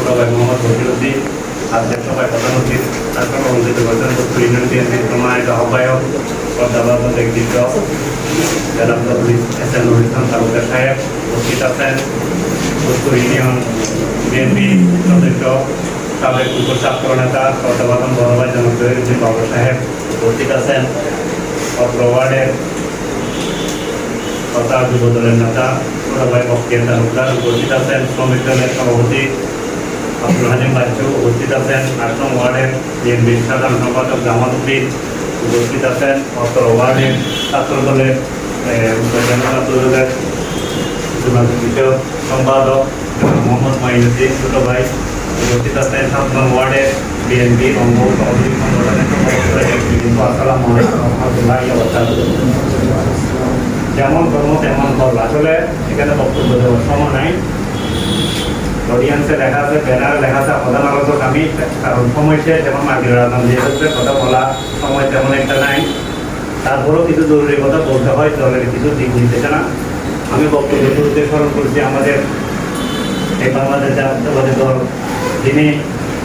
ছোট ভাই মোহাম্মদ বশিরউদ্দিন, আজকের সভায় প্রধান অতিথি রাষ্ট্র মন্ত্রিত করেছেন উত্তর ইউনিয়ন বিএনপির প্রমাণিত আহ্বায়ক পদ্মাবাদ ব্যক্তিত্ব জেলা পুলিশ এসএন নুরুল ইসলাম তালুকদার সাহেব, উপস্থিত আছেন উত্তর ইউনিয়ন বিএনপি সদস্য সাবেক উপস্বাস্থ্য নেতা পদ্মাবাদন বড় ভাই জনক জহিরুদ্দিন বাবু সাহেব, উপস্থিত আছেন অত্র ওয়ার্ডের তথা যুব দলের নেতা ছোট ভাই বক্তিয়ার তালুকদার, উপস্থিত আছেন শ্রমিক দলের সভাপতি আব্দুল হালিম বাচ্চু, উপস্থিত আছেন ৮ নং ওয়ার্ডের বিএনপির সাধারণ সম্পাদক জামাল উদ্দিন, উপস্থিত আছেন অত্র ওয়ার্ডের ছাত্র দলের সম্পাদক মোহাম্মদ মাইনুদ্দিন ছোট ভাই, উপস্থিত আছেন ৭ নং ওয়ার্ডের বিএনপি অঙ্গ সহযোগী সংগঠনের আসসালামু আলাইকুম রহমতুল্লাহি ওয়া বারাকাতুহু। যেমন কর্ম তেমন ফল, আসলে এখানে বক্তব্য দেওয়ার সময় নাই। অডিয়েন্সে লেখা আছে, ব্যানারে লেখা আছে প্রধান আলোচক আমি, কারণ সময় শেষ এবং মাগরিবের আযান দিয়ে হচ্ছে, কথা বলা সময় তেমন একটা নাই। তারপরেও কিছু জরুরি কথা বলতে হয়, দলের কিছু দিক নির্দেশনা না। আমি বক্তব্য শুরুতে স্মরণ করছি আমাদের এই বাংলাদেশ জাতীয়তাবাদী দল যিনি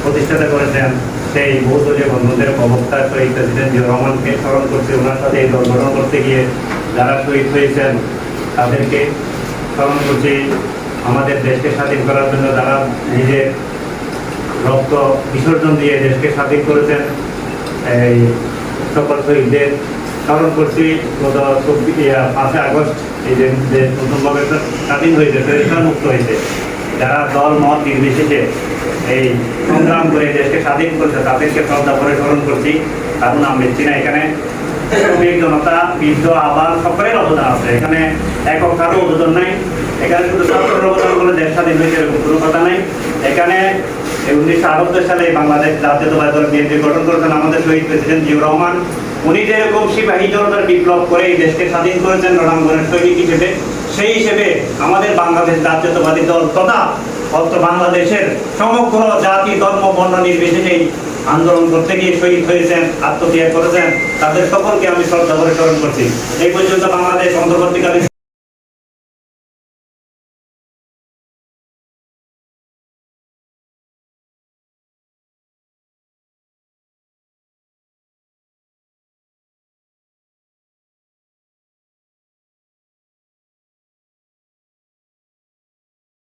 প্রতিষ্ঠাতা করেছেন সেই বহুদলীয় বন্ধুদের প্রবক্তা শহীদ প্রেসিডেন্ট জিয়াউর রহমানকে স্মরণ করছি। ওনার সাথে এই দল গঠন করতে গিয়ে যারা শহীদ হয়েছেন তাদেরকে স্মরণ করছি। আমাদের দেশকে স্বাধীন করার জন্য যারা নিজের রক্ত বিসর্জন দিয়ে দেশকে স্বাধীন করেছেন এই সকল শহীদদের স্মরণ করছি। গত 5 আগস্ট এই যে দেশ নতুনভাবে স্বাধীন হয়েছে, মুক্ত হয়েছে, যারা দল মত নির্বিশেষে এই সংগ্রাম করে দেশকে স্বাধীন করেছে তাদেরকে শ্রদ্ধা করে স্মরণ করছি। কারণ নাম নিচ্ছি না, এখানে শ্রমিক জনতা বৃদ্ধ আবার সকলের অবদান আছে, এখানে একক কারো অবদান নাই। এখানে শুধু ছাত্রের অবদান বলে দেশ স্বাধীন হয়েছে এরকম কোনো কথা নাই। এখানে 1978 সালে বাংলাদেশ জাতীয়তাবাদী দল বিএনপি গঠন করেছেন আমাদের শহীদ প্রেসিডেন্ট জিয়াউর রহমান। উনি যেরকম সিপাহী জনতার বিপ্লব করে এই দেশকে স্বাধীন করেছেন রণাঙ্গনের সৈনিক হিসেবে, সেই হিসেবে আমাদের বাংলাদেশ জাতীয়তাবাদী দল তথা বাংলাদেশের সমগ্র জাতি ধর্ম বর্ণ নির্বিশেষে আন্দোলন করতে গিয়ে শহীদ হয়েছেন, আত্মত্যাগ করেছেন, তাদের সকলকে আমি শ্রদ্ধা করে স্মরণ করছি। এই পর্যন্ত বাংলাদেশ অন্তর্বর্তীকালীন